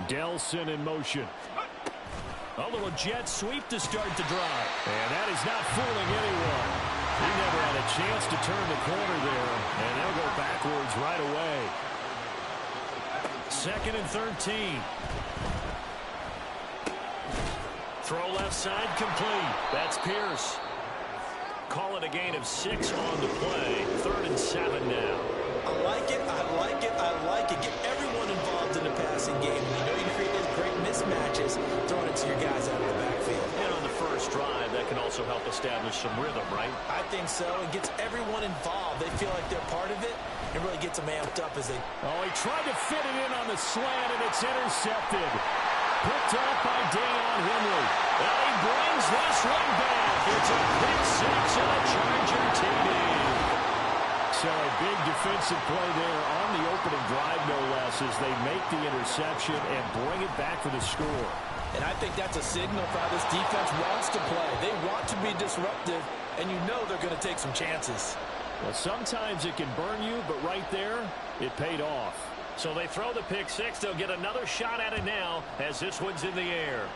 Delson in motion. A little jet sweep to start the drive. And that is not fooling anyone. He never had a chance to turn the corner there, and they'll go backwards right away. 2nd and 13. Throw left side complete. That's Pierce. Call it a gain of 6 on the play. 3rd and 7 now. I like it, I like it, I like it. Get everyone involved in the passing game. You know you create those great mismatches, throwing it to your guys out of the backfield. And on the first drive, that can also help establish some rhythm, right? I think so. It gets everyone involved. They feel like they're part of it. It really gets them amped up as they... Oh, he tried to fit it in on the slant, and it's intercepted. Picked up by Deion Henley. And he brings this one back. It's a pick six and a Charger TD. So a big defensive play there on the opening drive, no less, as they make the interception and bring it back for the score. And I think that's a signal for how this defense wants to play. They want to be disruptive, and you know they're going to take some chances. Well, sometimes it can burn you, but right there, it paid off. So they throw the pick six. They'll get another shot at it now as this one's in the air.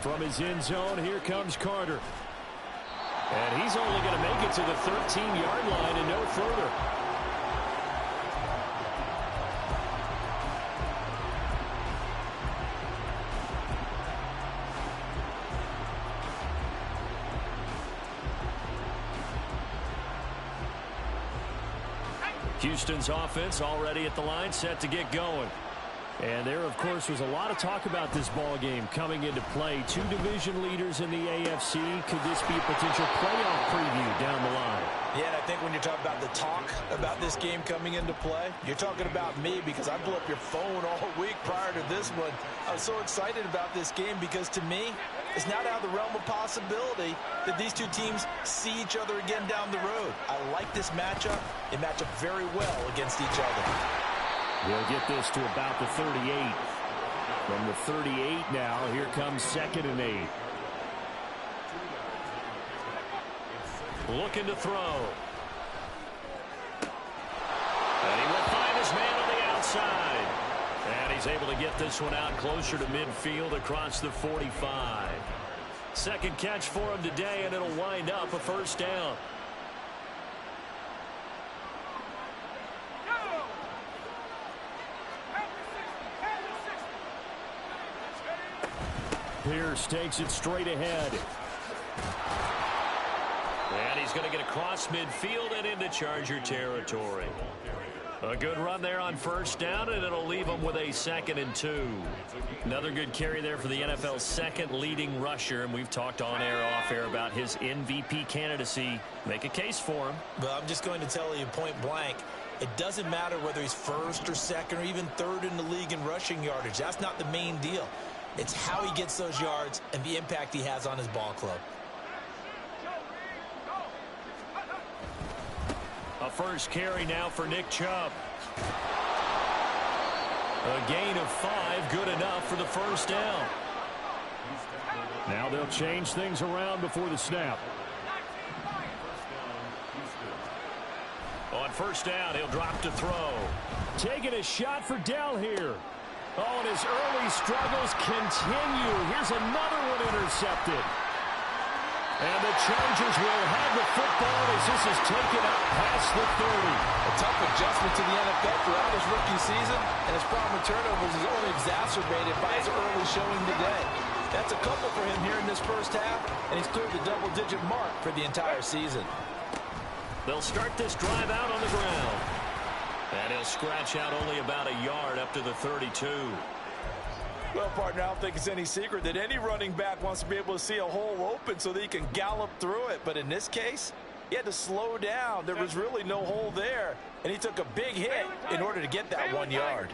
From his end zone, here comes Carter. And he's only going to make it to the 13-yard line and no further. Houston's offense already at the line, set to get going. And there, of course, was a lot of talk about this ball game coming into play. 2 division leaders in the AFC. Could this be a potential playoff preview down the line? Yeah, and I think when you're talking about the talk about this game coming into play, you're talking about me because I blew up your phone all week prior to this one. I was so excited about this game because, to me, it's not out of the realm of possibility that these two teams see each other again down the road. I like this matchup. They match up very well against each other. We'll get this to about the 38. From the 38 now, here comes 2nd and 8. Looking to throw. And he will find his man on the outside. And he's able to get this one out closer to midfield across the 45. Second catch for him today, and it'll wind up a first down. Pierce takes it straight ahead. And he's going to get across midfield and into Charger territory. A good run there on first down, and it'll leave him with a 2nd and 2. Another good carry there for the NFL's second leading rusher, and we've talked on air, off air about his MVP candidacy. Make a case for him. Well, I'm just going to tell you point blank, it doesn't matter whether he's first or second or even third in the league in rushing yardage. That's not the main deal. It's how he gets those yards and the impact he has on his ball club. A first carry now for Nick Chubb. A gain of 5, good enough for the first down. Now they'll change things around before the snap. On first down, he'll drop to throw. Taking a shot for Dell here. Oh, and his early struggles continue. Here's another one intercepted. And the Chargers will have the football as this is taken up past the 30. A tough adjustment to the NFL throughout his rookie season, and his problem with turnovers is only exacerbated by his early showing today. That's a couple for him here in this first half, and he's cleared the double-digit mark for the entire season. They'll start this drive out on the ground. And he'll scratch out only about a yard up to the 32. Well, partner, I don't think it's any secret that any running back wants to be able to see a hole open so that he can gallop through it. But in this case, he had to slow down. There was really no hole there, and he took a big hit in order to get that 1 yard.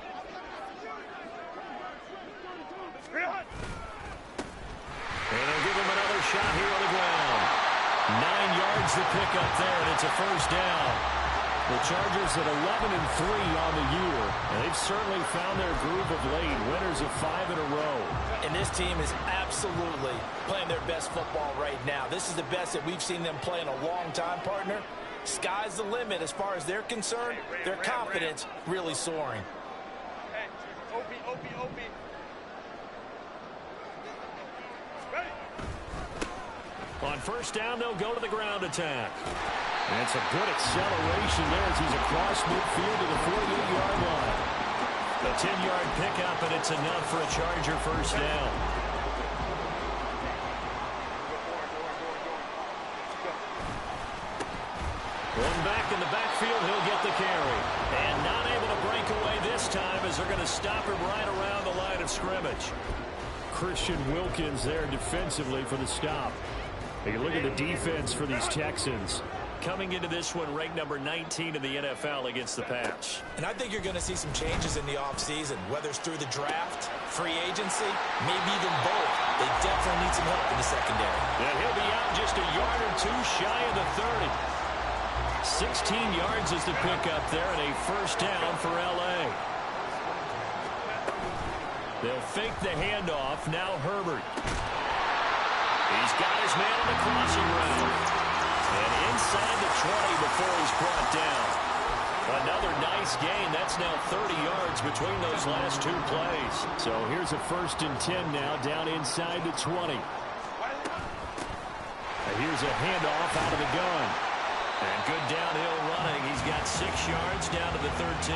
And they'll give him another shot here on the ground. 9 yards to pick up there, and it's a first down. The Chargers at 11-3 on the year, and they've certainly found their groove of late. Winners of 5 in a row. And this team is absolutely playing their best football right now. This is the best that we've seen them play in a long time, partner. Sky's the limit as far as they're concerned. Their confidence really soaring. On first down, they'll go to the ground attack. And it's a good acceleration there as he's across midfield to the 48-yard line. A 10-yard pickup, and it's enough for a Charger first down. One back in the backfield, he'll get the carry. And not able to break away this time as they're going to stop him right around the line of scrimmage. Christian Wilkins there defensively for the stop. You look at the defense for these Texans. Coming into this one, ranked number 19 in the NFL against the pass. And I think you're going to see some changes in the offseason, whether it's through the draft, free agency, maybe even both. They definitely need some help in the secondary. And he'll be out just a yard or two shy of the 30. 16 yards is the pickup there, and a first down for L.A. They'll fake the handoff. Now Herbert. He's got his man on the crossing route. And inside the 20 before he's brought down. Another nice gain. That's now 30 yards between those last two plays. So here's a 1st and 10 now down inside the 20. And here's a handoff out of the gun. And good downhill running. He's got 6 yards down to the 13.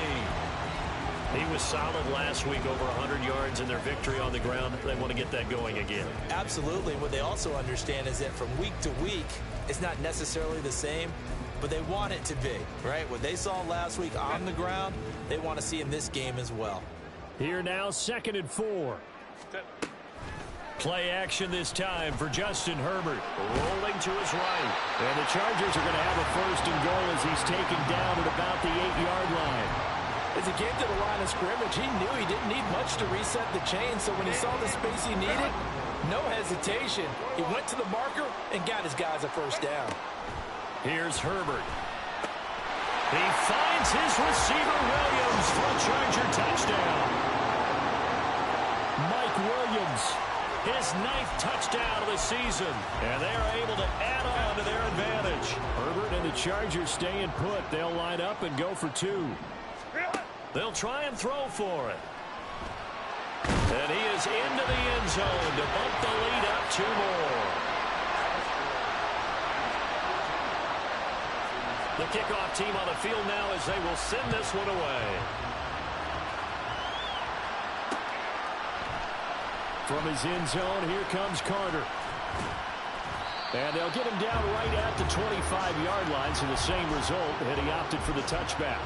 He was solid last week, over 100 yards in their victory on the ground. They want to get that going again. Absolutely. What they also understand is that from week to week, it's not necessarily the same, but they want it to be, right? What they saw last week on the ground, they want to see in this game as well. Here now, 2nd and 4. Play action this time for Justin Herbert. Rolling to his right. And the Chargers are going to have a 1st and goal as he's taken down at about the 8-yard line. As he came to the line of scrimmage, he knew he didn't need much to reset the chain, so when he saw the space he needed, no hesitation. He went to the marker and got his guys a first down. Here's Herbert. He finds his receiver, Williams, for a Charger touchdown. Mike Williams, his 9th touchdown of the season, and they're able to add on to their advantage. Herbert and the Chargers staying put. They'll line up and go for 2. They'll try and throw for it. And he is into the end zone to bump the lead up 2 more. The kickoff team on the field now as they will send this one away. From his end zone, here comes Carter. And they'll get him down right at the 25-yard line, so the same result, and he opted for the touchback.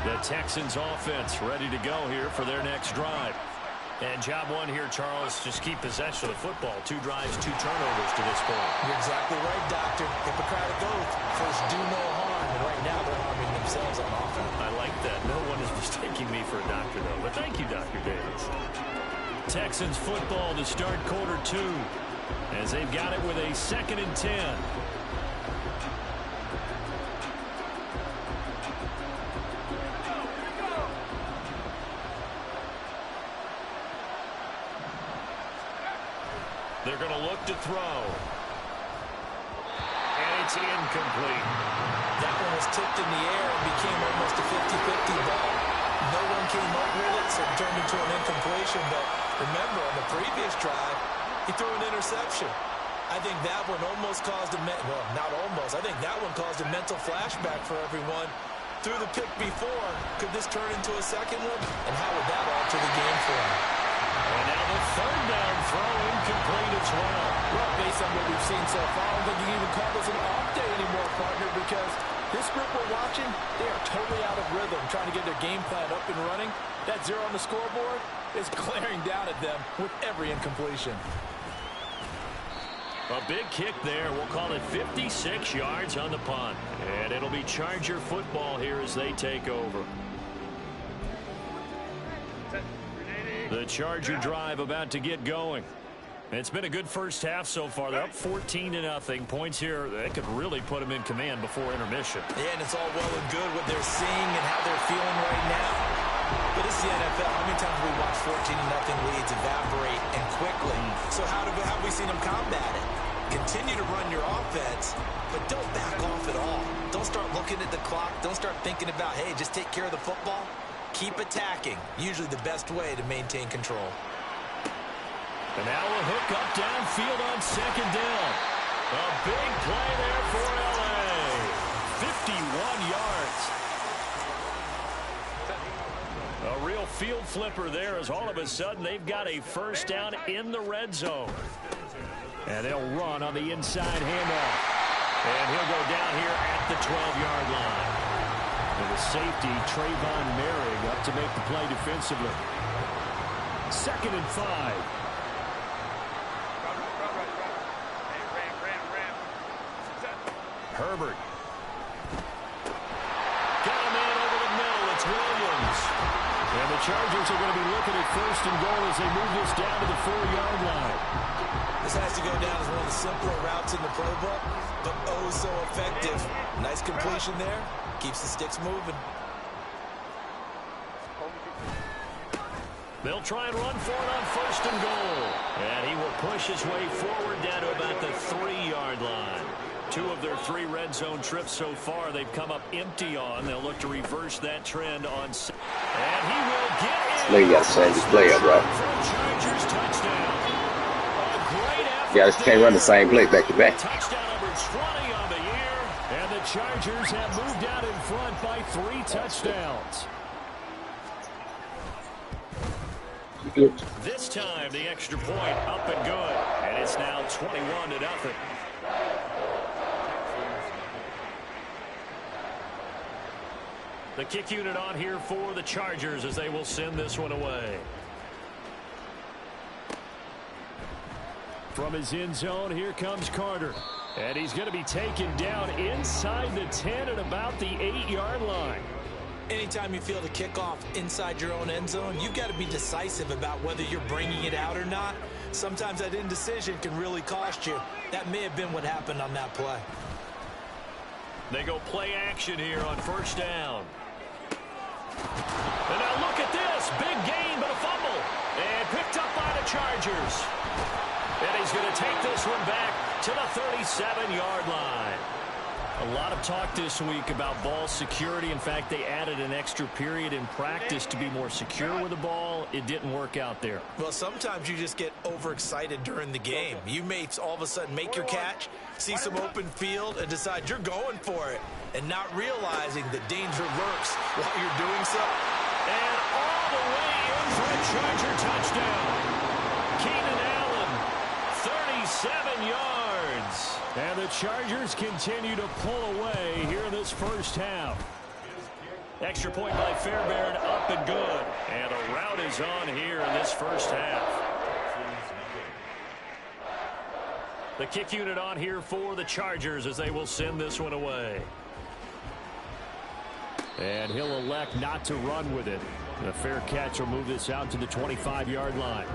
The Texans offense ready to go here for their next drive. And job one here, Charles, just keep possession of the football. 2 drives, 2 turnovers to this point. You're exactly right, Doctor. Hippocratic oath. First, do no harm. And right now, they're harming themselves on offense. I like that. No one is mistaking me for a doctor, though. But thank you, Dr. Davis. Texans football to start quarter 2. As they've got it with a 2nd and 10. They're going to look to throw. And it's incomplete. That one was tipped in the air and became almost a 50-50 ball. No one came up with it, so it turned into an incompletion. But remember, on the previous drive, he threw an interception. I think that one almost caused well, not almost. I think that one caused a mental flashback for everyone. Threw the pick before. Could this turn into a second one? And how would that alter the game for him? And now the 3rd down throw incomplete as well. Well, based on what we've seen so far, I don't think you can even call this an off day anymore, partner, because this group we're watching, they are totally out of rhythm, trying to get their game plan up and running. That 0 on the scoreboard is glaring down at them with every incompletion. A big kick there. We'll call it 56 yards on the punt. And it'll be Charger football here as they take over. The Charger drive about to get going. It's been a good first half so far. They're up 14-0. Points here, they could really put them in command before intermission. Yeah, and it's all well and good what they're seeing and how they're feeling right now. But this is the NFL. How many times have we watched 14-0 leads evaporate and quickly? So how have we seen them combat it? Continue to run your offense, but don't back off at all. Don't start looking at the clock. Don't start thinking about, hey, just take care of the football. Keep attacking. Usually the best way to maintain control. And now a hook up downfield on second down. A big play there for L.A. 51 yards. A real field flipper there as all of a sudden they've got a first down in the red zone. And they'll run on the inside handoff. And he'll go down here at the 12-yard line. And the safety, Trayvon Merrick, up to make the play defensively. 2nd and 5. Herbert. Got him in over the middle. It's Williams. And the Chargers are going to be looking at 1st and goal as they move this down to the 4-yard line. This has to go down as one of the simpler routes in the playbook, but oh so effective. Nice completion there. Keeps the sticks moving. They'll try and run for it on 1st and goal. And he will push his way forward down to about the 3-yard line. 2 of their 3 red zone trips so far they've come up empty on. They'll look to reverse that trend on. And he will get in. You gotta save this play up, bro. Chargers touchdown. You guys can't run the same play back to back. Touchdown number 20 on the year. And the Chargers have moved out in front by 3 touchdowns. Good. This time the extra point up and good. And it's now 21-0. The kick unit on here for the Chargers as they will send this one away. From his end zone, here comes Carter. And he's going to be taken down inside the 10 at about the 8-yard line. Anytime you feel the kickoff inside your own end zone, you've got to be decisive about whether you're bringing it out or not. Sometimes that indecision can really cost you. That may have been what happened on that play. They go play action here on 1st down. And now look at this. Big gain, but a fumble. And picked up by the Chargers. And he's going to take this one back to the 37-yard line. A lot of talk this week about ball security. In fact, they added an extra period in practice to be more secure with the ball. It didn't work out there. Well, sometimes you just get overexcited during the game. You may all of a sudden make your catch, see some open field, and decide you're going for it, and not realizing the danger lurks while you're doing so. And all the way in for a Charger touchdown. Keenan Allen, 37 yards. And the Chargers continue to pull away here in this first half. Extra point by Fairbairn, up and good. And a rout is on here in this first half. The kick unit on here for the Chargers as they will send this one away. And he'll elect not to run with it. A fair catch will move this out to the 25-yard line.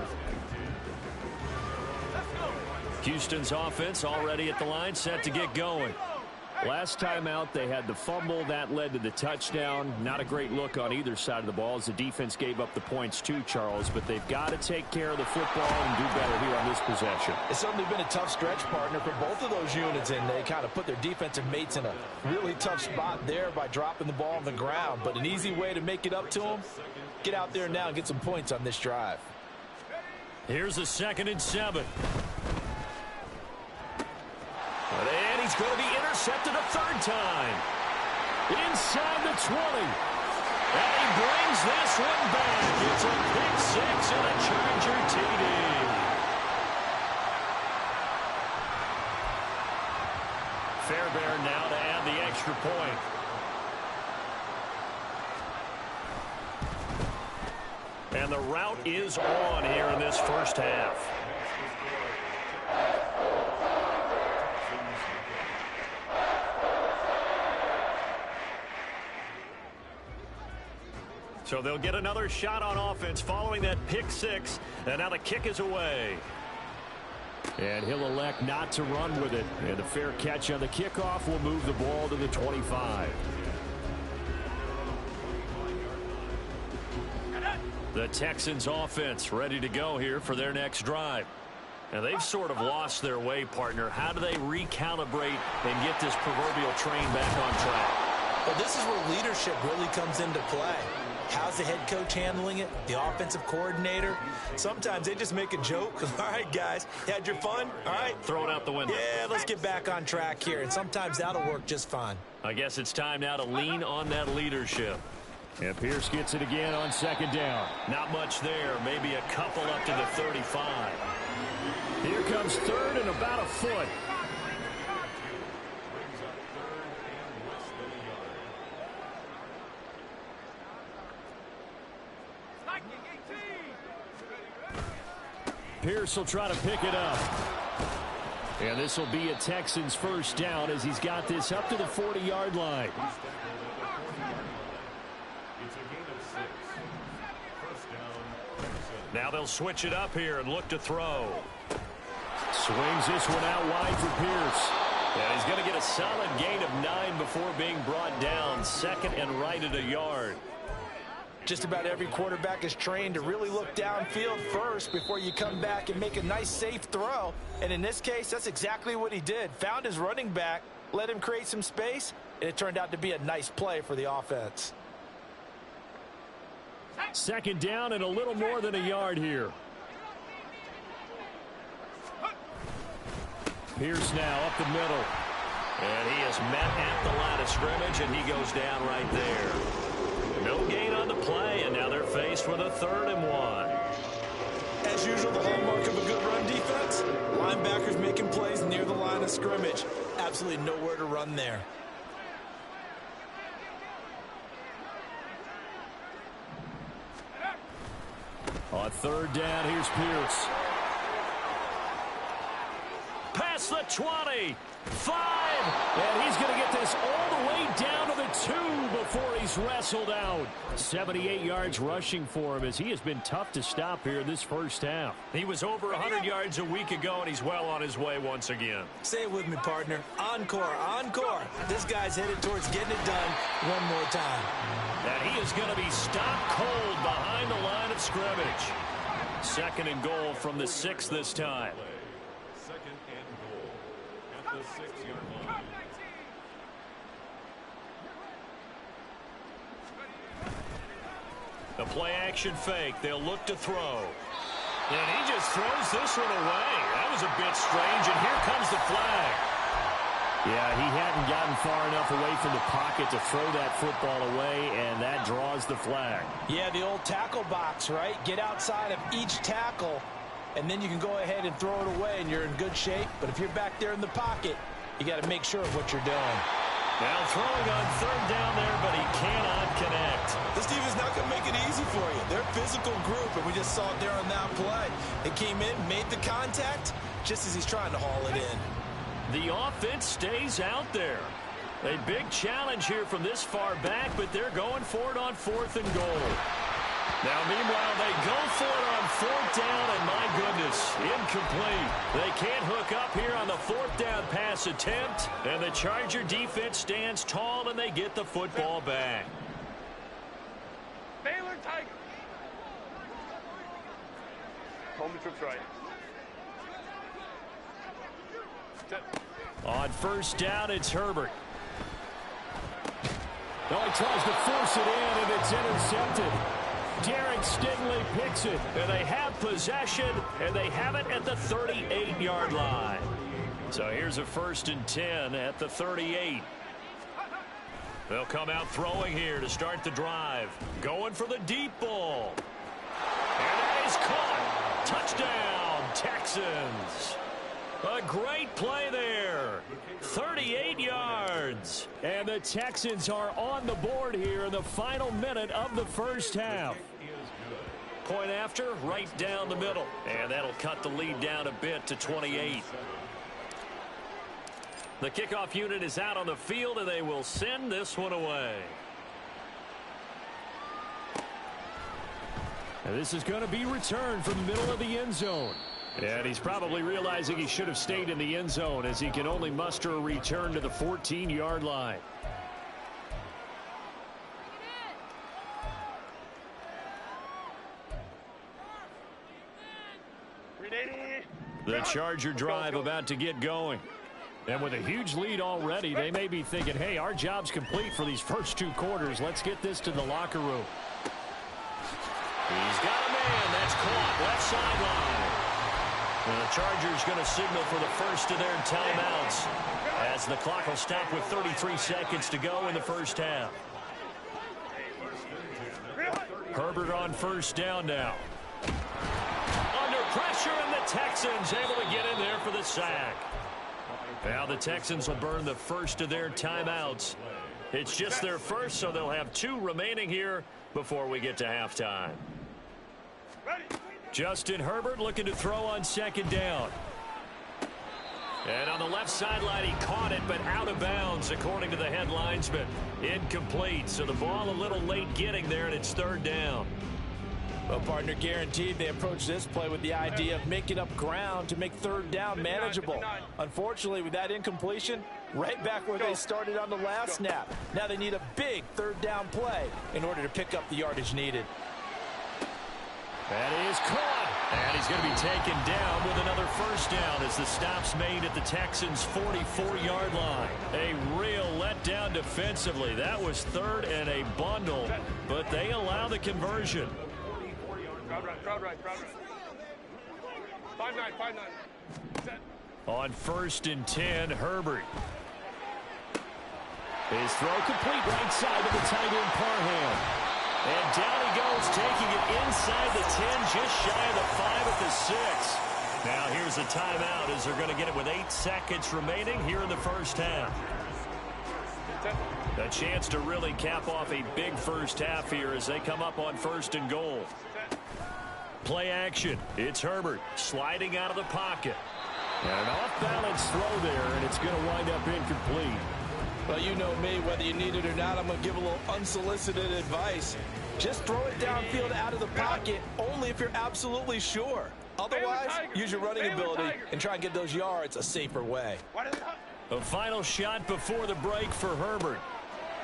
Houston's offense already at the line, set to get going. Last time out, they had the fumble. That led to the touchdown. Not a great look on either side of the ball as the defense gave up the points too, Charles. But they've got to take care of the football and do better here on this possession. It's certainly been a tough stretch, partner, for both of those units, and they kind of put their defensive mates in a really tough spot there by dropping the ball on the ground. But an easy way to make it up to them, get out there now and get some points on this drive. Here's a 2nd and 7. And he's going to be intercepted a 3rd time. Inside the 20. And he brings this one back. It's a pick 6 and a Charger TD. Fairbairn now to add the extra point. And the route is on here in this first half. So they'll get another shot on offense following that pick 6. And now the kick is away. And he'll elect not to run with it. And a fair catch on the kickoff will move the ball to the 25. The Texans offense ready to go here for their next drive. And they've sort of lost their way, partner. How do they recalibrate and get this proverbial train back on track? Well, this is where leadership really comes into play. How's the head coach handling it? The offensive coordinator? Sometimes they just make a joke. All right, guys, you had your fun? All right. Throw it out the window. Yeah, let's get back on track here. And sometimes that'll work just fine. I guess it's time now to lean on that leadership. And Pierce gets it again on second down. Not much there. Maybe a couple up to the 35. Here comes third and about a foot. Pierce will try to pick it up. And this will be a Texans first down as he's got this up to the 40-yard line. Now they'll switch it up here and look to throw. Swings this one out wide for Pierce. And he's going to get a solid gain of 9 before being brought down. Second and right at a yard. Just about every quarterback is trained to really look downfield first before you come back and make a nice, safe throw. And in this case, that's exactly what he did. Found his running back, let him create some space, and it turned out to be a nice play for the offense. Second down and a little more than a yard here. Pierce now up the middle. And he is met at the line of scrimmage, and he goes down right there. No gain on the play, and now they're faced with a 3rd and 1. As usual, the hallmark of a good run defense, linebackers making plays near the line of scrimmage. Absolutely nowhere to run there. On 3rd down, here's Pierce. Past the 20. 5. And he's going to get this all the way down to the 2 before he's wrestled out. 78 yards rushing for him as he has been tough to stop here this first half. He was over 100 yards a week ago, and he's well on his way once again. Say it with me, partner. Encore, encore. This guy's headed towards getting it done one more time. And he is going to be stopped cold behind the line of scrimmage. 2nd and goal from the 6 this time. The play-action fake. They'll look to throw. And he just throws this one away. That was a bit strange, and here comes the flag. Yeah, he hadn't gotten far enough away from the pocket to throw that football away, and that draws the flag. Yeah, the old tackle box, right? Get outside of each tackle, and then you can go ahead and throw it away, and you're in good shape. But if you're back there in the pocket, you got to make sure of what you're doing. Now throwing on 3rd down there, but he cannot connect. This defense not going to make it easy for you. They're a physical group, and we just saw it there on that play. They came in, made the contact, just as he's trying to haul it in. The offense stays out there. A big challenge here from this far back, but they're going for it on 4th and goal. Now, meanwhile, they go for it on 4th down, and my goodness, incomplete. They can't hook up here on the 4th down pass attempt, and the Charger defense stands tall, and they get the football back. Baylor Tiger. Coleman trips right. On 1st down, it's Herbert. No, he tries to force it in, and it's intercepted. Derek Stingley picks it, and they have possession, and they have it at the 38-yard line. So here's a 1st and 10 at the 38. They'll come out throwing here to start the drive. Going for the deep ball. And that is caught. Touchdown, Texans. A great play there. 38 yards. And the Texans are on the board here in the final minute of the first half. Point after, right down the middle. And that'll cut the lead down a bit to 28. The kickoff unit is out on the field, and they will send this one away. And this is going to be returned from the middle of the end zone. And he's probably realizing he should have stayed in the end zone as he can only muster a return to the 14-yard line. Ready? The Charger drive about to get going. And with a huge lead already, they may be thinking, hey, our job's complete for these first 2 quarters. Let's get this to the locker room. He's got a man. That's caught. Left sideline. And the Chargers going to signal for the first of their timeouts as the clock will stop with 33 seconds to go in the first half. Herbert on first down now. Under pressure, and the Texans able to get in there for the sack. Now the Texans will burn the first of their timeouts. It's just their first, so they'll have 2 remaining here before we get to halftime. Justin Herbert looking to throw on second down. And on the left sideline, he caught it, but out of bounds, according to the head linesman. Incomplete, so the ball a little late getting there, and it's third down. Well, partner, guaranteed they approach this play with the idea of making up ground to make third down manageable. Unfortunately, with that incompletion, right back where they started on the last snap. Now they need a big third down play in order to pick up the yardage needed. That is caught. And he's going to be taken down with another first down as the stop's made at the Texans' 44-yard line. A real letdown defensively. That was third and a bundle, but they allow the conversion. Crowd right. 5-9. Set. On first and 10, Herbert. His throw complete right side to the tight end Parham. And down he goes, taking it inside the 10, just shy of the 5 at the 6. Now here's a timeout as they're going to get it with 8 seconds remaining here in the first half. A chance to really cap off a big first half here as they come up on first and goal. Play action. It's Herbert sliding out of the pocket. And an off-balance throw there, and it's going to wind up incomplete. Well, you know me, whether you need it or not, I'm going to give a little unsolicited advice. Just throw it downfield out of the pocket, only if you're absolutely sure. Otherwise, use your running ability and try and get those yards a safer way. A final shot before the break for Herbert.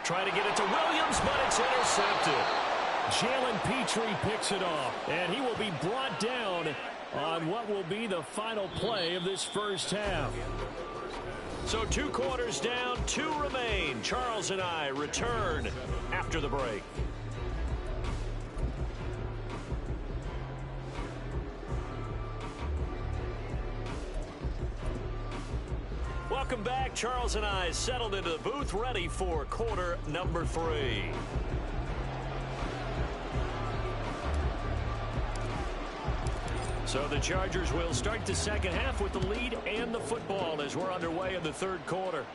Trying to get it to Williams, but it's intercepted. Jalen Petrie picks it off, and he will be brought down on what will be the final play of this first half. So 2 quarters down, 2 remain. Charles and I return after the break. Welcome back. Charles and I settled into the booth, ready for quarter number 3. So the Chargers will start the second half with the lead and the football as we're underway in the third quarter.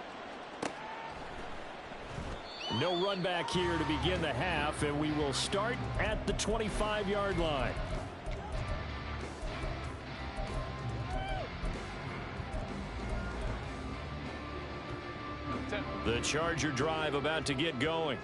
No run back here to begin the half, and we will start at the 25-yard line. The Charger drive about to get going.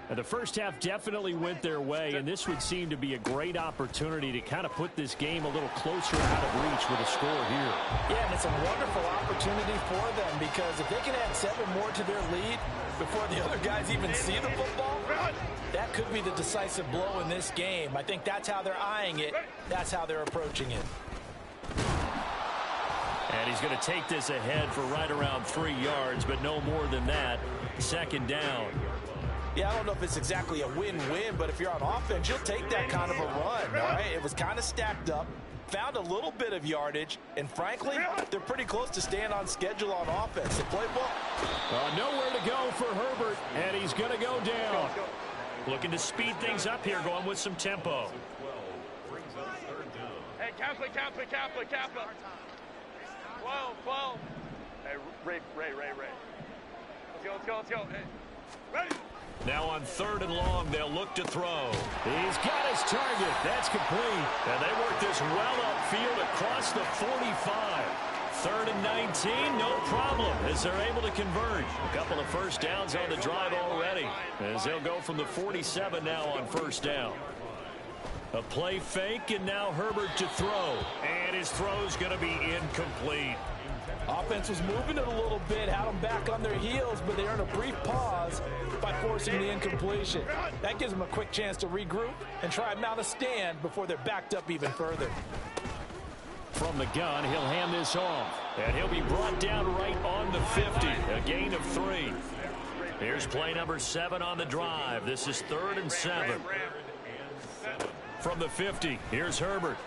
And the first half definitely went their way, and this would seem to be a great opportunity to kind of put this game a little closer out of reach with a score here. Yeah, and it's a wonderful opportunity for them because if they can add 7 more to their lead before the other guys even see the football, that could be the decisive blow in this game. I think that's how they're eyeing it. That's how they're approaching it. And he's going to take this ahead for right around 3 yards, but no more than that. Second down. Yeah, I don't know if it's exactly a win-win, but if you're on offense, you'll take that kind of a run, all right? It was kind of stacked up, found a little bit of yardage, and frankly, they're pretty close to staying on schedule on offense. They play well. Nowhere to go for Herbert, and he's going to go down. Looking to speed things up here, going with some tempo. Hey, Kaplan. 12. Hey, Ray. Let's go. Hey, ready? Now on third and long, they'll look to throw. He's got his target. That's complete. And they work this well upfield across the 45. Third and 19, no problem, as they're able to convert. A couple of first downs on the drive already, as they'll go from the 47 now on first down. A play fake, and now Herbert to throw. And his throw's going to be incomplete. Offense was moving it a little bit, had them back on their heels, but they earned a brief pause by forcing the incompletion. That gives them a quick chance to regroup and try and mount a stand before they're backed up even further. from the gun. He'll hand this off. And he'll be brought down right on the 50. A gain of 3. Here's play number 7 on the drive. This is 3rd and 7. From the 50, here's Herbert.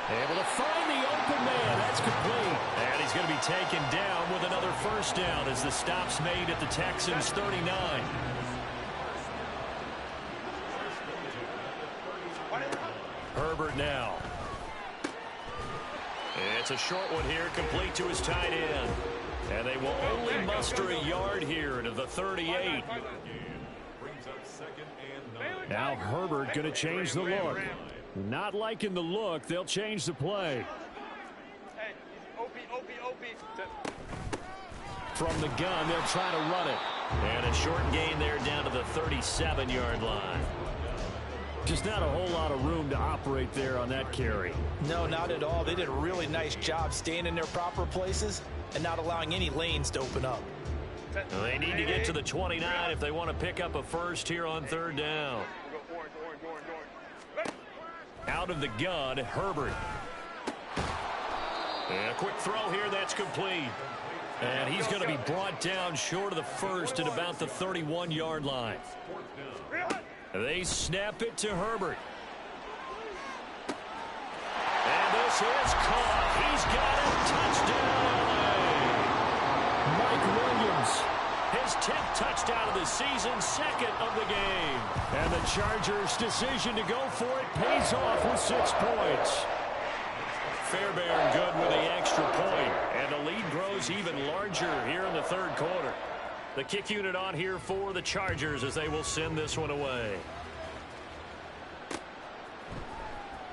Able to find the open man. That's complete. And he's going to be taken down with another first down as the stop's made at the Texans' 39. Herbert now. It's a short one here, complete to his tight end. And they will only muster a yard here to the 38. Now Herbert going to change the look. Not liking the look, they'll change the play. Hey, OP. From the gun, they'll try to run it. And a short gain there down to the 37-yard line. Just not a whole lot of room to operate there on that carry. No, not at all. They did a really nice job staying in their proper places and not allowing any lanes to open up. Well, they need to get to the 29 if they want to pick up a first here on 3rd down. Out of the gun, Herbert. And a quick throw here, that's complete. And he's going to be brought down short of the first at about the 31-yard line. They snap it to Herbert. And this is caught. He's got it. Touchdown, LA. Mike Williams. His 10th touchdown of the season, 2nd of the game. And the Chargers' decision to go for it pays off with 6 points. Fairbairn good with the extra point. And the lead grows even larger here in the 3rd quarter. The kick unit on here for the Chargers as they will send this one away.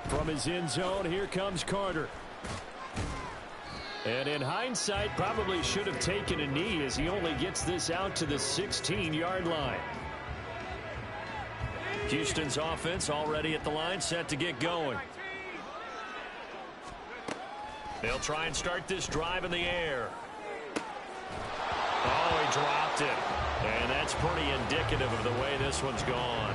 From his end zone, here comes Carter. And in hindsight, probably should have taken a knee as he only gets this out to the 16-yard line. Houston's offense already at the line, set to get going. They'll try and start this drive in the air. Oh, he dropped it. And that's pretty indicative of the way this one's gone.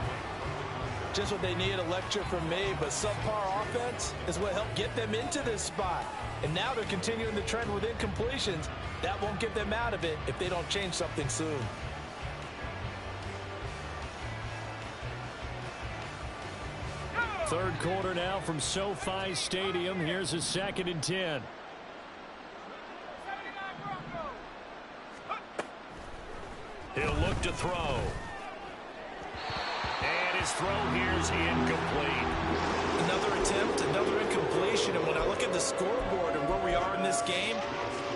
Just what they need, a lecture from me, but subpar offense is what helped get them into this spot. And now they're continuing the trend with incompletions. That won't get them out of it if they don't change something soon. Third quarter now from SoFi Stadium. Here's a 2nd and 10. He'll look to throw. And his throw here's incomplete. Another attempt, another incompletion. And when I look at the scoreboard and where we are in this game,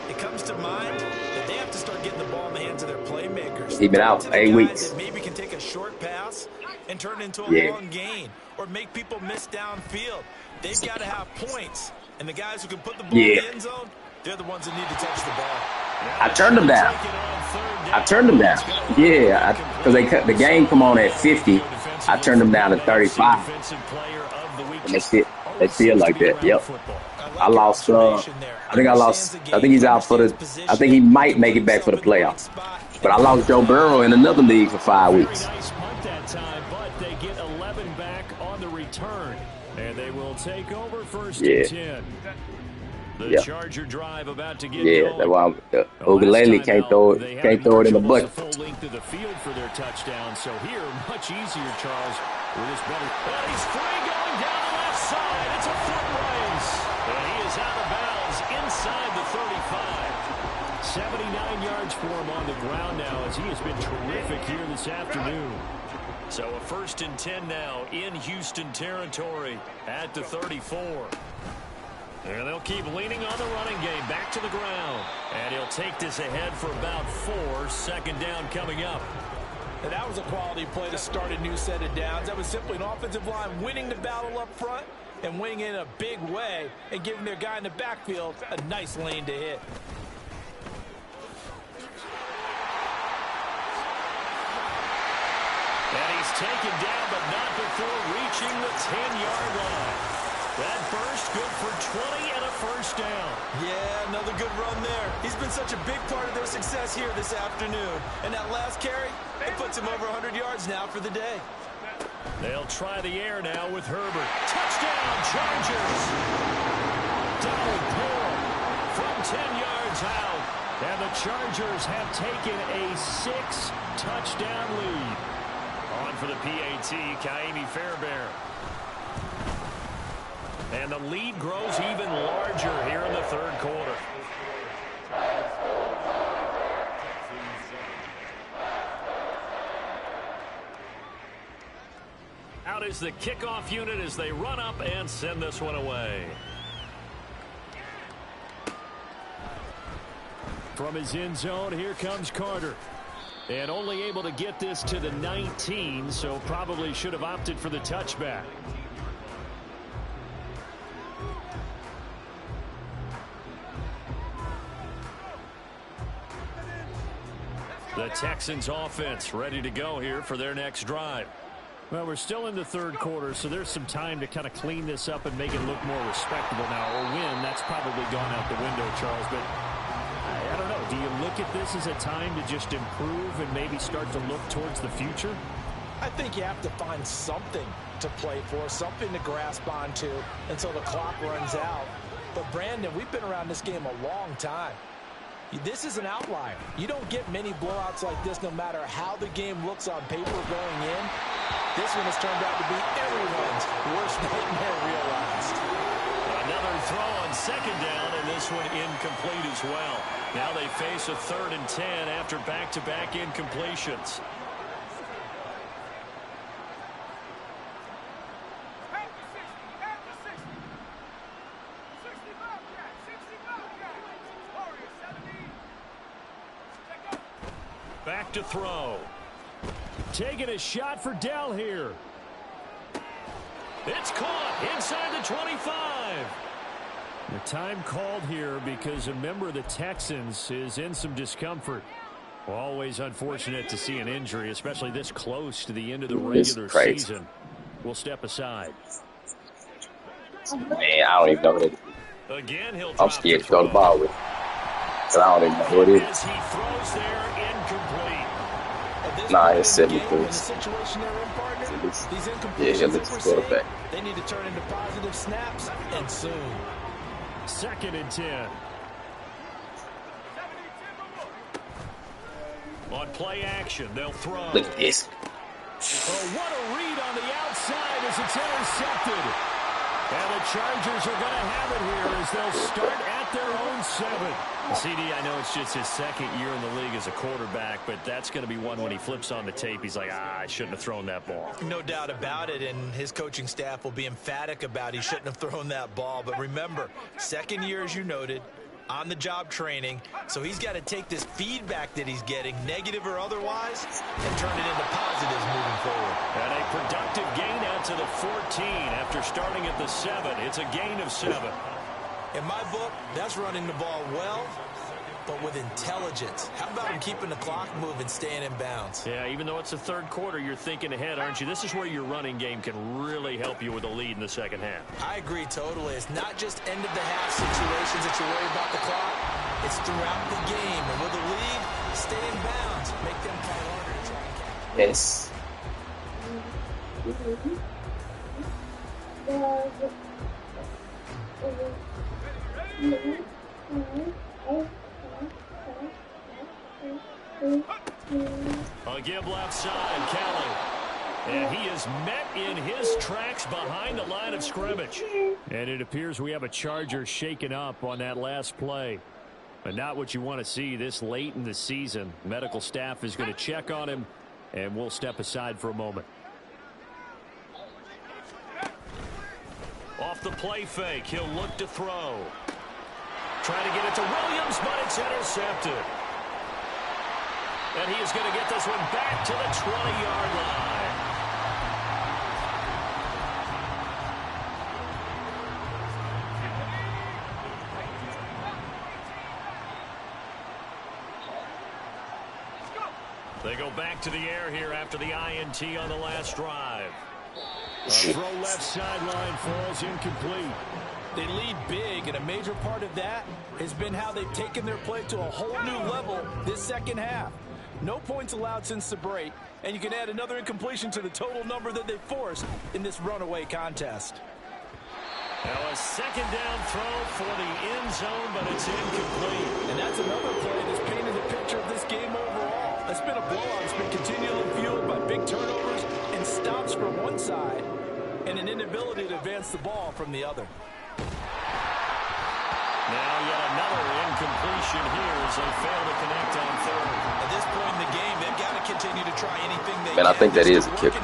it comes to mind that they have to start getting the ball in the hands of their playmakers. He's been out 8 weeks. That maybe can take a short pass and turn it into a long gain or make people miss downfield. They've got to have points. And the guys who can put the ball in the end zone, they're the ones that need to touch the ball. I turned them down. Yeah, because the game come on at 50. I turned them down to 35. And they feel like that. Yep. I lost. I think he's out for the. I think he might make it back for the playoffs. But I lost Joe Burrow in another league for 5 weeks. Nice punt that time, but they get 11 back on the return, and they will take over 1st and 10. The Charger drive about to get going. That's why Ugalele can't throw it in the bucket. Full length of the field for their touchdown. So here, much easier, Charles, with his better. And he's free going down the left side. It's a foot race. And he is out of bounds inside the 35. 79 yards for him on the ground now as he has been terrific here this afternoon. So a 1st and 10 now in Houston territory at the 34. And they'll keep leaning on the running game back to the ground. And he'll take this ahead for about 4. 2nd down coming up. And that was a quality play to start a new set of downs. That was simply an offensive line winning the battle up front and winning in a big way and giving their guy in the backfield a nice lane to hit. And he's taken down, but not before reaching the 10-yard line. That burst good for 20 and a 1st down. Yeah, another good run there. He's been such a big part of their success here this afternoon. And that last carry, it puts him over 100 yards now for the day. They'll try the air now with Herbert. Touchdown, Chargers! Donald Pearl from 10 yards out. And the Chargers have taken a 6-touchdown lead. On for the PAT, Kaimi Fairbairn. And the lead grows even larger here in the third quarter. Out is the kickoff unit as they run up and send this one away. From his end zone, here comes Carter. And only able to get this to the 19, so probably should have opted for the touchback. The Texans offense ready to go here for their next drive. Well, we're still in the third quarter, so there's some time to kind of clean this up and make it look more respectable now. Or win, that's probably gone out the window, Charles. But I don't know. Do you look at this as a time to just improve and maybe start to look towards the future? I think you have to find something to play for, something to grasp onto until the clock runs out. But, Brandon, we've been around this game a long time. This is an outlier. You don't get many blowouts like this no matter how the game looks on paper going in. This one has turned out to be everyone's worst nightmare realized. Another throw on second down, and this one incomplete as well. Now they face a 3rd and 10 after back-to-back incompletions. Back to throw. Taking a shot for Dell here. It's caught inside the 25. The time called here because a member of the Texans is in some discomfort. Always unfortunate to see an injury, especially this close to the end of the regular season. We'll step aside. Man, I don't even know what it is. Again, he'll I'm scared to throw the ball with. But I don't even know what it is. As he throws there, incomplete. Nah, it's 73. Yeah, he'll let the quarterback. They need to turn into positive snaps, and soon. 2nd and 10. On play action, they'll throw. Look at this. Oh, what a read on the outside as it's intercepted. And the Chargers are going to have it here as they'll start at their own 7. CD, I know it's just his 2nd year in the league as a quarterback, but that's going to be one when he flips on the tape. He's like, I shouldn't have thrown that ball. No doubt about it, and his coaching staff will be emphatic about he shouldn't have thrown that ball. But remember, 2nd year, as you noted, on-the-job training, so he's got to take this feedback that he's getting, negative or otherwise, and turn it into positives moving forward. And a productive gain out to the 14 after starting at the 7. It's a gain of 7. In my book, that's running the ball well, but with intelligence. How about him keeping the clock moving, staying in bounds? Yeah, even though it's the third quarter, you're thinking ahead, aren't you? This is where your running game can really help you with a lead in the second half. I agree totally. It's not just end-of-the-half situations that you worry about the clock. It's throughout the game. And with a lead, stay in bounds. Make them play harder to try and catch. Yes. A give left side, Kelly. And he is met in his tracks behind the line of scrimmage. And it appears we have a Charger shaken up on that last play. But not what you want to see this late in the season. Medical staff is going to check on him, and we'll step aside for a moment. Off the play fake, he'll look to throw. Trying to get it to Williams, but it's intercepted. And he is going to get this one back to the 20-yard line. They go back to the air here after the INT on the last drive. A throw left sideline falls incomplete. They lead big, and a major part of that has been how they've taken their play to a whole new level this second half. No points allowed since the break, and you can add another incompletion to the total number that they forced in this runaway contest. Now a second down throw for the end zone, but it's incomplete. And that's another play that's painted a picture of this game overall. It's been a blowout. It's been continually fueled by big turnovers and stops from one side and an inability to advance the ball from the other. Now yet another incompletion here as they fail to connect on third. At this point in the game, they've got to continue to try anything they Man, can. I think that is a kick.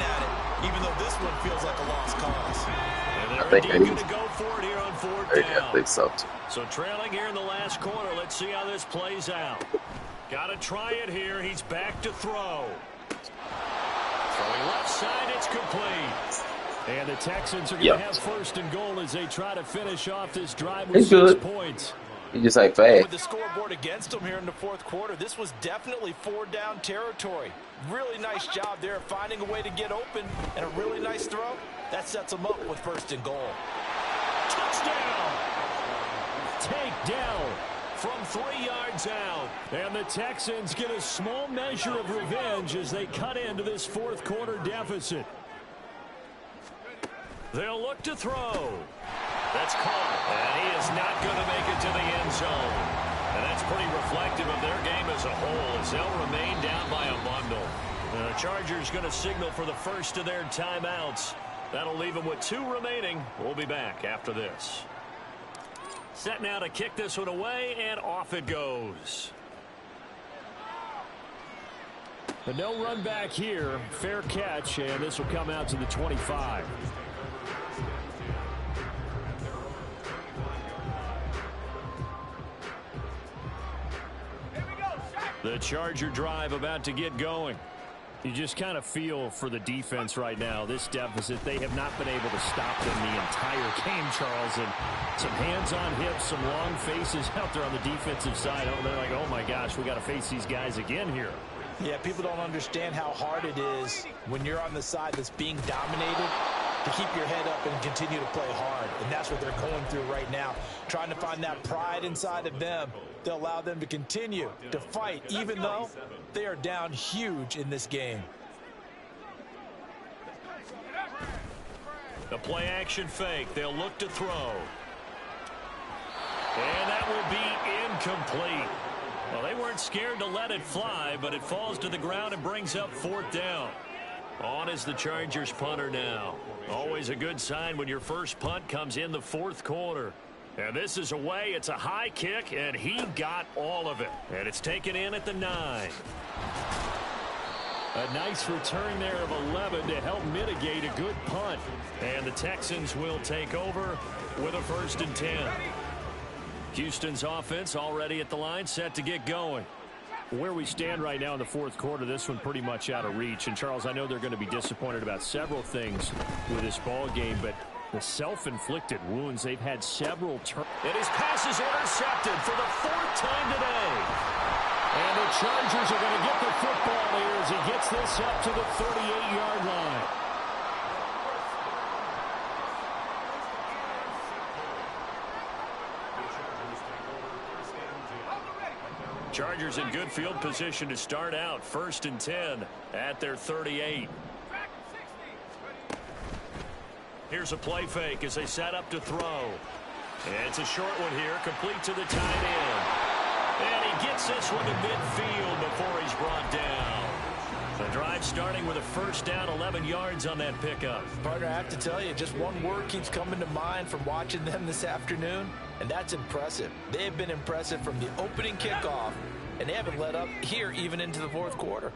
Even though this one feels like a lost cause. And I think they're going to go for it here on fourth down. I think so too. So trailing here in the last quarter. Let's see how this plays out. Got to try it here. He's back to throw. Throwing left side, it's complete. And the Texans are going to have first and goal as they try to finish off this drive with 6 points. He just ain't fast. With the scoreboard against them here in the fourth quarter, this was definitely 4-down territory. Really nice job there finding a way to get open and a really nice throw. That sets them up with first and goal. Touchdown! Takedown from 3 yards out. And the Texans get a small measure of revenge as they cut into this fourth quarter deficit. They'll look to throw. That's caught. And he is not going to make it to the end zone. And that's pretty reflective of their game as a whole as they'll remain down by a bundle. The Chargers going to signal for the first of their timeouts. That'll leave them with 2 remaining. We'll be back after this. Set now to kick this one away, and off it goes. The no run back here. Fair catch, and this will come out to the 25. The Charger drive about to get going. You just kind of feel for the defense right now. This deficit, they have not been able to stop them the entire game, Charles. And some hands on hips, some long faces out there on the defensive side. Oh, they're like, oh my gosh, we got to face these guys again here. Yeah, people don't understand how hard it is when you're on the side that's being dominated to keep your head up and continue to play hard. And that's what they're going through right now, trying to find that pride inside of them to allow them to continue to fight, even though they are down huge in this game. The play action fake. They'll look to throw. And that will be incomplete. Well, they weren't scared to let it fly, but it falls to the ground and brings up fourth down. On is the Chargers punter now. Always a good sign when your first punt comes in the fourth quarter. And this is away. It's a high kick, and he got all of it. And it's taken in at the 9. A nice return there of 11 to help mitigate a good punt. And the Texans will take over with a 1st and 10. Houston's offense already at the line, set to get going. Where we stand right now in the fourth quarter, this one pretty much out of reach. And, Charles, I know they're going to be disappointed about several things with this ball game, but the self-inflicted wounds, they've had several turns. And his pass is intercepted for the 4th time today. And the Chargers are going to get the football here as he gets this up to the 38-yard line. Chargers in good field position to start out. 1st and 10 at their 38. Here's a play fake as they set up to throw. And it's a short one here, complete to the tight end. And he gets this one to midfield before he's brought down. The drive starting with a 1st down, 11 yards on that pickup. Partner, I have to tell you, just one word keeps coming to mind from watching them this afternoon, and that's impressive. They have been impressive from the opening kickoff, and they haven't let up here even into the fourth quarter.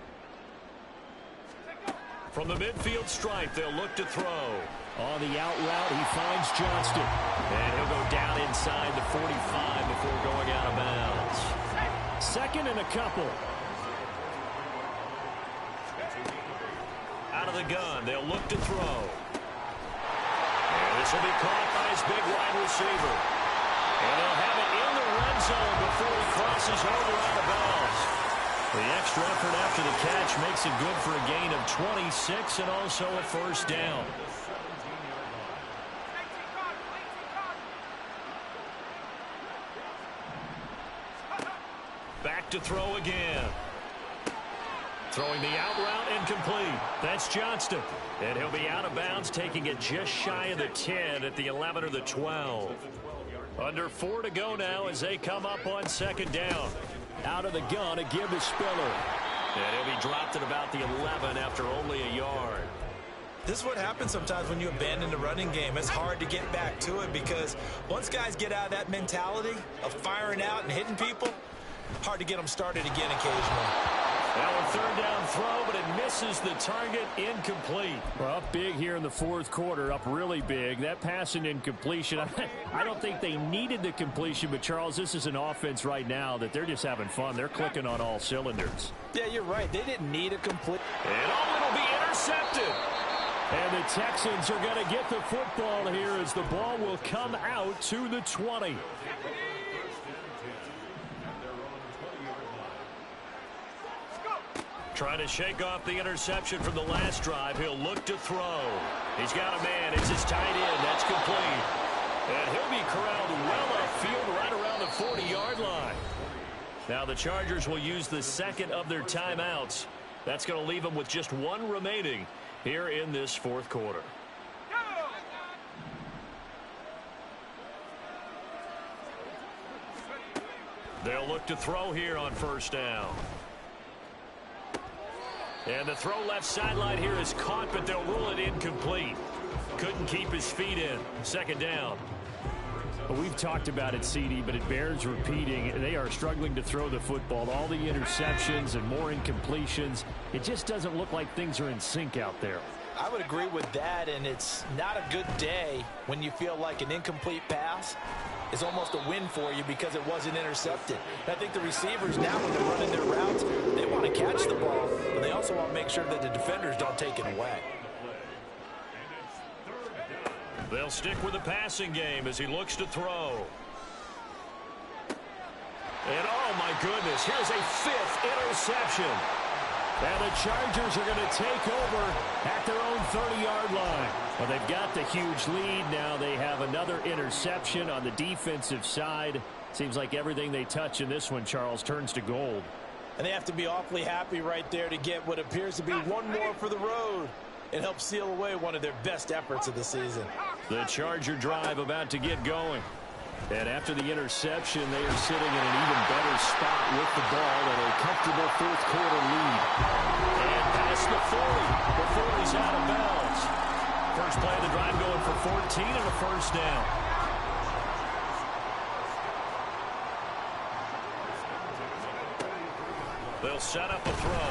From the midfield stripe, they'll look to throw. On the out route, he finds Johnston. And he'll go down inside the 45 before going out of bounds. 2nd and a couple. Out of the gun, they'll look to throw. And this will be caught by his big wide receiver. And they'll have it in the red zone before he crosses over out of bounds. The extra effort after the catch makes it good for a gain of 26 and also a 1st down. Back to throw again. Throwing the out route incomplete. That's Johnston. And he'll be out of bounds, taking it just shy of the 10 at the 11 or the 12. Under 4 to go now as they come up on second down. Out of the gun, a give to Spiller. And he'll be dropped at about the 11 after only a yard. This is what happens sometimes when you abandon the running game. It's hard to get back to it because once guys get out of that mentality of firing out and hitting people, hard to get them started again occasionally. Now a third down throw, but it misses the target. Incomplete. Well, up big here in the fourth quarter, up really big. That pass and incompletion, I don't think they needed the completion, but Charles, this is an offense right now that they're just having fun. They're clicking on all cylinders. Yeah, you're right. They didn't need a complete. And it'll be intercepted. And the Texans are going to get the football here as the ball will come out to the 20. Trying to shake off the interception from the last drive. He'll look to throw. He's got a man. It's his tight end. That's complete. And he'll be corralled well upfield right around the 40-yard line. Now the Chargers will use the second of their timeouts. That's going to leave them with just one remaining here in this fourth quarter. They'll look to throw here on first down. And the throw left sideline here is caught, but they'll rule it incomplete. Couldn't keep his feet in. Second down. Well, we've talked about it, CD, but it bears repeating. They are struggling to throw the football. All the interceptions and more incompletions. It just doesn't look like things are in sync out there. I would agree with that, and it's not a good day when you feel like an incomplete pass is almost a win for you because it wasn't intercepted. And I think the receivers now, when they're running their routes, they want to catch the ball, and they also want to make sure that the defenders don't take it away. They'll stick with the passing game as he looks to throw. And oh my goodness, here's a fifth interception. And the Chargers are going to take over at their own 30-yard line. Well, they've got the huge lead. Now they have another interception on the defensive side. Seems like everything they touch in this one, Charles, turns to gold. And they have to be awfully happy right there to get what appears to be one more for the road. It helps seal away one of their best efforts of the season. The Charger drive about to get going. And after the interception, they are sitting in an even better spot with the ball and a comfortable fourth quarter lead. And past the 40. The 40's out of bounds. First play of the drive going for 14 and a first down. They'll set up a throw.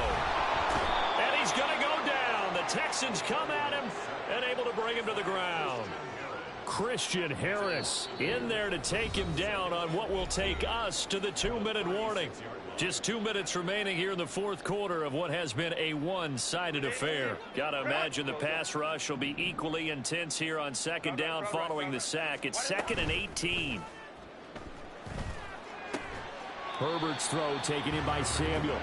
And he's going to go down. The Texans come at him and able to bring him to the ground. Christian Harris in there to take him down on what will take us to the 2-minute warning. Just 2 minutes remaining here in the fourth quarter of what has been a one-sided affair. Got to imagine the pass rush will be equally intense here on second down following the sack. It's 2nd and 18. Herbert's throw taken in by Samuel.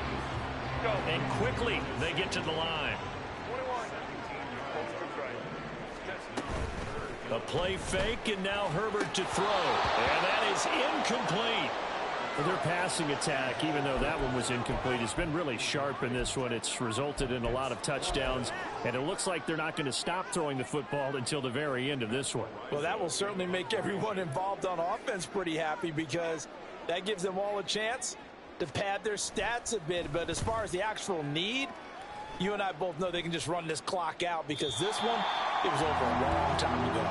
And quickly they get to the line. A play fake, and now Herbert to throw. And that is incomplete. For their passing attack, even though that one was incomplete, it's been really sharp in this one. It's resulted in a lot of touchdowns, and it looks like they're not going to stop throwing the football until the very end of this one. Well, that will certainly make everyone involved on offense pretty happy because that gives them all a chance to pad their stats a bit. But as far as the actual need, you and I both know they can just run this clock out because this one, it was over a long time ago.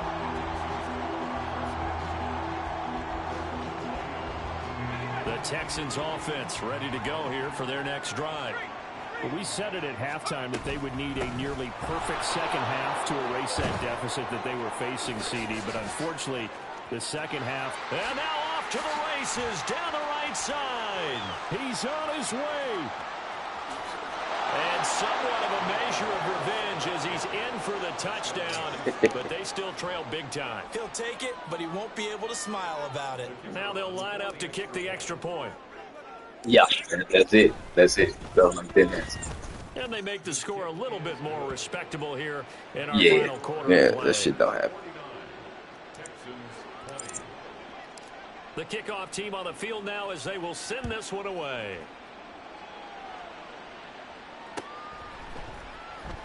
The Texans offense ready to go here for their next drive. Well, we said it at halftime that they would need a nearly perfect second half to erase that deficit that they were facing, CD. But unfortunately, the second half. And now off to the races down the right side. He's on his way. And somewhat of a measure of revenge as he's in for the touchdown, but they still trail big time. He'll take it, but he won't be able to smile about it. Now they'll line up to kick the extra point. Yeah, that's it. That's it. And they make the score a little bit more respectable here in our Yeah, final quarter yeah, of play. that shit don't happen. The kickoff team on the field now as they will send this one away.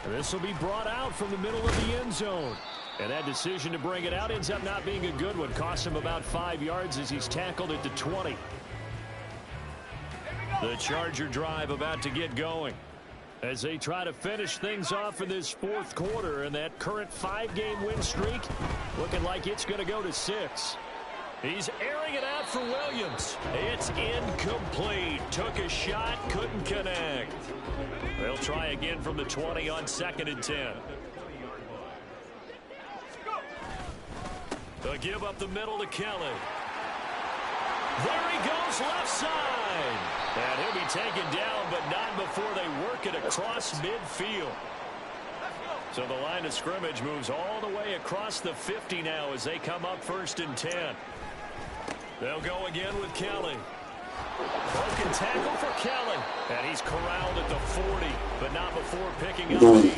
And this will be brought out from the middle of the end zone. And that decision to bring it out ends up not being a good one. Costs him about 5 yards as he's tackled at the 20. The Charger drive about to get going as they try to finish things off in this fourth quarter. And that current 5-game win streak looking like it's going to go to 6. He's airing it out for Williams. It's incomplete. Took a shot, couldn't connect. They'll try again from the 20 on 2nd and 10. They'll give up the middle to Kelly. There he goes left side. And he'll be taken down, but not before they work it across midfield. So the line of scrimmage moves all the way across the 50 now as they come up 1st and 10. They'll go again with Kelly. Broken tackle for Kelly. And he's corralled at the 40, but not before picking up 8.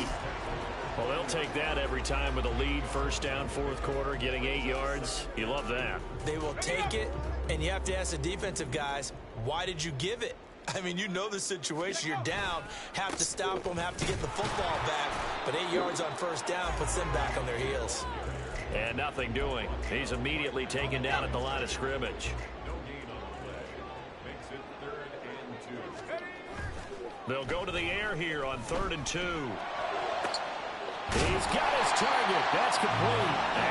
Well, they'll take that every time with a lead. 1st down, 4th quarter, getting 8 yards. You love that. They will take it, and you have to ask the defensive guys, why did you give it? I mean, you know the situation. You're down, have to stop them, have to get the football back. But 8 yards on 1st down puts them back on their heels. And nothing doing. He's immediately taken down at the line of scrimmage. They'll go to the air here on 3rd and 2. He's got his target. That's complete.